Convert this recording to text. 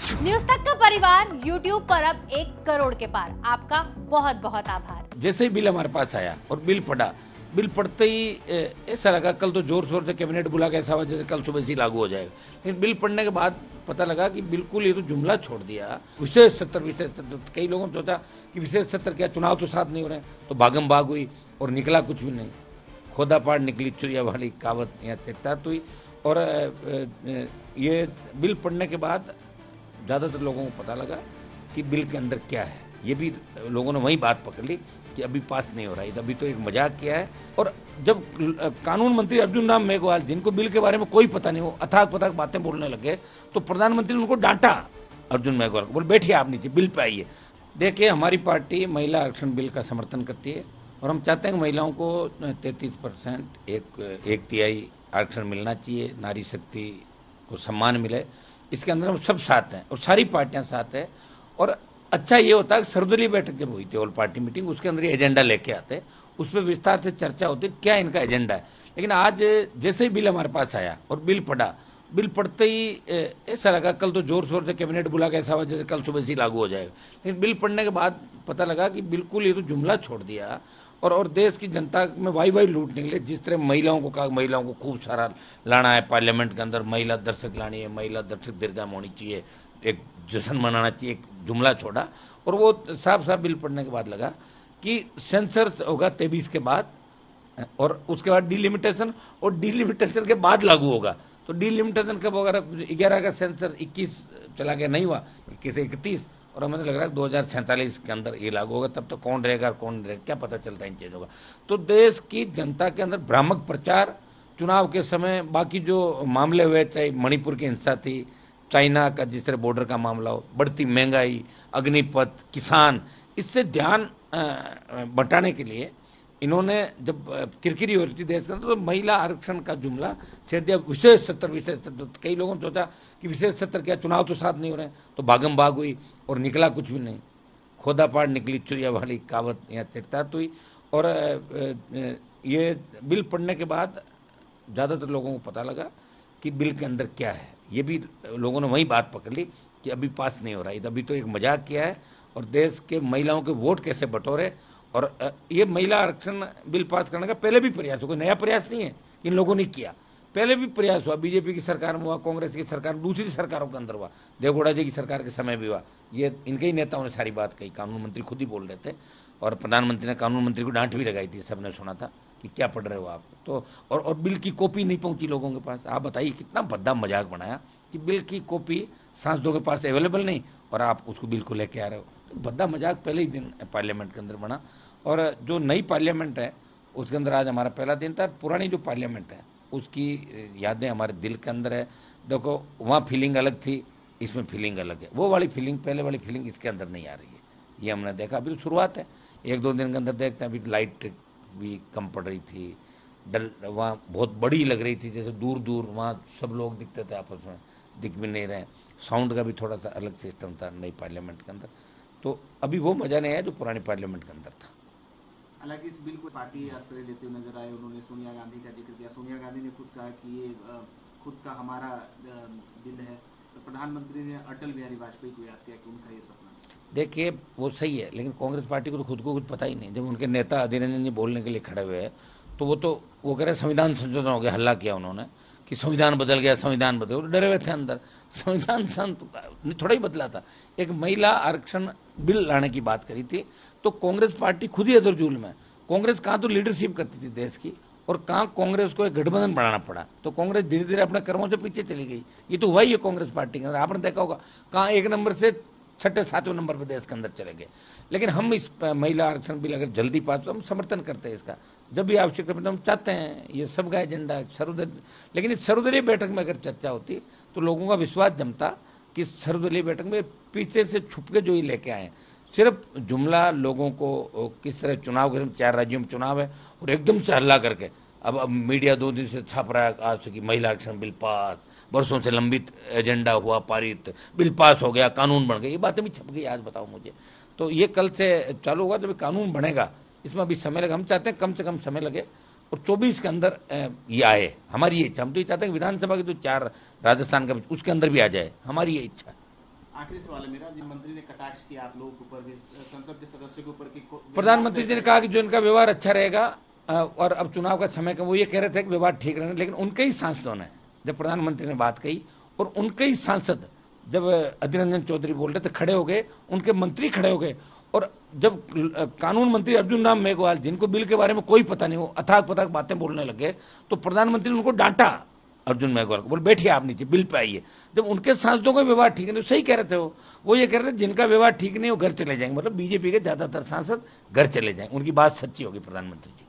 News तक का परिवार YouTube पर अब 1 करोड़ के पार। आपका बहुत बहुत आभार। जैसे ही बिल हमारे पास आया और बिल पढ़ा, बिल पढ़ते ही ऐसा लगा कल तो जोर शोर से कैबिनेट बुला के ऐसा हुआ जैसे कल सुबह से ही लागू हो जाएगा। लेकिन बिल पढ़ने के बाद पता लगा कि बिल्कुल ये तो जुमला छोड़ दिया, विशेष सत्र। कई लोगों ने सोचा कि विशेष सत्र क्या, चुनाव तो साथ नहीं हो रहे, तो भागम भाग हुई और निकला कुछ भी नहीं। खोदा पाड़ निकली चुरिया वाली कहावत यहाँ चरितार्थ हुई। और ये बिल पढ़ने के बाद ज़्यादातर लोगों को पता लगा कि बिल के अंदर क्या है। ये भी लोगों ने वही बात पकड़ ली कि अभी पास नहीं हो रहा है, अभी तो एक मजाक किया है। और जब कानून मंत्री अर्जुन राम मेघवाल, जिनको बिल के बारे में कोई पता नहीं हो, अथाक पथाक बातें बोलने लगे, तो प्रधानमंत्री ने उनको डांटा, अर्जुन मेघवाल को, बोले बैठिए आप नीचे, बिल पे आइए। देखिए, हमारी पार्टी महिला आरक्षण बिल का समर्थन करती है और हम चाहते हैं कि महिलाओं को 33%, एक तिहाई आरक्षण मिलना चाहिए, नारी शक्ति को सम्मान मिले। इसके अंदर हम सब साथ हैं और सारी पार्टियां साथ हैं। और अच्छा ये होता है कि सर्वदलीय बैठक जब हुई थी, ऑल पार्टी मीटिंग, उसके अंदर ये एजेंडा लेके आते, उस पर विस्तार से चर्चा होती क्या इनका एजेंडा है। लेकिन आज जैसे ही बिल हमारे पास आया और बिल पढ़ा, बिल पढ़ते ही ऐसा लगा कल तो जोर शोर से कैबिनेट बुला के ऐसा हुआ जैसे कल सुबह से ही लागू हो जाएगा। लेकिन बिल पढ़ने के बाद पता लगा कि बिल्कुल ये तो जुमला छोड़ दिया और देश की जनता में वाई लूट निकले। जिस तरह महिलाओं को कहा, महिलाओं को खूब सारा लाना है पार्लियामेंट के अंदर, महिला दर्शक लानी है, महिला दर्शक दीर्घा होनी चाहिए, एक जश्न मनाना चाहिए, एक जुमला छोड़ा। और वो साफ साफ बिल पढ़ने के बाद लगा कि सेंसर होगा 23 के बाद और उसके बाद डिलिमिटेशन, और डिलिमिटेशन के बाद लागू होगा। तो डिलिमिटेशन कब होगा? 11 का सेंसर 21 चला गया, नहीं हुआ, 21 से 31, और हमें लग रहा है 2047 के अंदर ये लागू होगा। तब तो कौन रहेगा कौन रहेगा क्या पता चलता है इन चीज़ों का। तो देश की जनता के अंदर भ्रामक प्रचार, चुनाव के समय बाकी जो मामले हुए, चाहे मणिपुर की हिंसा थी, चाइना का जिस तरह बॉर्डर का मामला हो, बढ़ती महंगाई, अग्निपथ, किसान, इससे ध्यान बटाने के लिए इन्होंने जब किरकिरी हो रही थी देश के अंदर, तो महिला आरक्षण का जुमला छेड़ दिया, विशेष सत्र। कई लोगों ने सोचा कि विशेष सत्र क्या, चुनाव तो साथ नहीं हो रहे, तो भागम भाग हुई और निकला कुछ भी नहीं। खोदा पाड़ निकली चुरिया वाली कहावत यहाँ चरितार्थ हुई। और ये बिल पढ़ने के बाद ज़्यादातर लोगों को पता लगा कि बिल के अंदर क्या है। ये भी लोगों ने वही बात पकड़ ली कि अभी पास नहीं हो रहा है, अभी तो एक मजाक किया है और देश के महिलाओं के वोट कैसे बटोरे। और ये महिला आरक्षण बिल पास करने का पहले भी प्रयास हो, कोई नया प्रयास नहीं है, इन लोगों ने किया, पहले भी प्रयास हुआ, बीजेपी की सरकार में हुआ, कांग्रेस की सरकार, दूसरी सरकारों के अंदर हुआ, देवगौड़ा जी की सरकार के समय भी हुआ। ये इनके ही नेताओं ने सारी बात कही, कानून मंत्री खुद ही बोल रहे थे और प्रधानमंत्री ने कानून मंत्री को डांट भी लगाई थी, सबने सुना था कि क्या पढ़ रहे हो आप। तो और बिल की कॉपी नहीं पहुंची लोगों के पास। आप बताइए कितना भद्दा मजाक बनाया कि बिल की कॉपी सांसदों के पास अवेलेबल नहीं और आप उसको बिल को लेके आ रहे हो। तो भद्दा मजाक पहले ही दिन पार्लियामेंट के अंदर बना। और जो नई पार्लियामेंट है उसके अंदर आज हमारा पहला दिन था। पुरानी जो पार्लियामेंट है उसकी यादें हमारे दिल के अंदर है। देखो, वहाँ फीलिंग अलग थी, इसमें फीलिंग अलग है। वो वाली फीलिंग, पहले वाली फीलिंग इसके अंदर नहीं आ रही है, ये हमने देखा। अभी तो शुरुआत है, 1-2 दिन के अंदर देखते हैं। अभी लाइट भी कम पड़ रही थी, डर वहाँ बहुत बड़ी लग रही थी, जैसे दूर दूर वहाँ सब लोग दिखते थे, आपस में दिख भी नहीं रहे। साउंड का भी थोड़ा सा अलग सिस्टम था नई पार्लियामेंट के अंदर। तो अभी वो मज़ा नहीं आया जो पुरानी पार्लियामेंट के अंदर था। हालांकि इस बिल को पार्टी आश्रय लेते हुए नजर आए। उन्होंने सोनिया गांधी का जिक्र किया। सोनिया गांधी ने खुद कहा कि ये खुद का हमारा बिल है। तो प्रधानमंत्री ने अटल बिहारी वाजपेयी को याद किया कि उनका ये सपना। देखिए, वो सही है, लेकिन कांग्रेस पार्टी को तो खुद को कुछ पता ही नहीं। जब उनके नेता अधीर रंजन जी बोलने के लिए खड़े हुए हैं तो वो कह रहे संविधान संशोधन हो गया, हल्ला किया उन्होंने कि संविधान बदल गया, संविधान बदल गया। डरे हुए थे अंदर। संविधान थोड़ा ही बदला था। एक महिला आरक्षण बिल लाने की बात करी थी तो कांग्रेस पार्टी खुद ही अदरजूल में। कांग्रेस कहाँ तो लीडरशिप करती थी देश की और कहाँ कांग्रेस को एक गठबंधन बनाना पड़ा। तो कांग्रेस धीरे धीरे अपने कर्मों से पीछे चली गई। ये तो हुआ ही है कांग्रेस पार्टी के अंदर। आपने देखा होगा कहाँ 1 नंबर से 6-7वें नंबर पर देश के अंदर चले गए। लेकिन हम इस महिला आरक्षण बिल अगर जल्दी पास, हम समर्थन करते हैं इसका। जब भी आवश्यकता पड़ती है हम चाहते हैं, ये सबका एजेंडा है सर्वदलीय। लेकिन इस सर्वदलीय बैठक में अगर चर्चा होती तो लोगों का विश्वास जमता कि सर्वदलीय बैठक में पीछे से छुप के जो ये लेके आए, सिर्फ जुमला लोगों को किस तरह चुनाव के 4 राज्यों में चुनाव है और एकदम से हल्ला करके अब मीडिया 2 दिन से छाप रहा है आज से कि महिला आरक्षण बिल पास, वर्षों से लंबित एजेंडा हुआ पारित, बिल पास हो गया, कानून बन गया। ये बातें भी छप गई आज, बताओ मुझे। तो ये कल से चालू होगा, जब कानून बनेगा इसमें अभी समय लगा। हम चाहते हैं कम से कम समय लगे और 24 के अंदर ये आए। हमारी ये इच्छा, हम तो ये चाहते हैं कि विधानसभा के जो 4 राजस्थान का उसके अंदर भी आ जाए, हमारी ये इच्छा है। आखिरी सवाल है मेरा, जिन मंत्री ने कटाक्ष किया आप लोगों के ऊपर भी, संसद के सदस्यों के ऊपर की प्रधानमंत्री जी ने कहा कि जो इनका व्यवहार अच्छा रहेगा और अब चुनाव का समय का वो ये कह रहे थे कि व्यवहार ठीक रहना, लेकिन उनके ही सांसदों ने जब प्रधानमंत्री ने बात कही और उनके ही सांसद जब अधीर रंजन चौधरी बोल रहे थे खड़े हो गए, उनके मंत्री खड़े हो गए, और जब कानून मंत्री अर्जुन राम मेघवाल जिनको बिल के बारे में कोई पता नहीं हो अथाक पथाक बातें बोलने लगे तो प्रधानमंत्री ने उनको डांटा, अर्जुन मेघवाल को, बोले बैठिए आप नीचे बिल पे आइए। जब उनके सांसदों का व्यवहार ठीक नहीं, सही कह रहे थे वो ये कह रहे थे जिनका व्यवहार ठीक नहीं वो घर चले जाएंगे, मतलब बीजेपी के ज्यादातर सांसद घर चले जाएंगे, उनकी बात सच्ची होगी प्रधानमंत्री जी।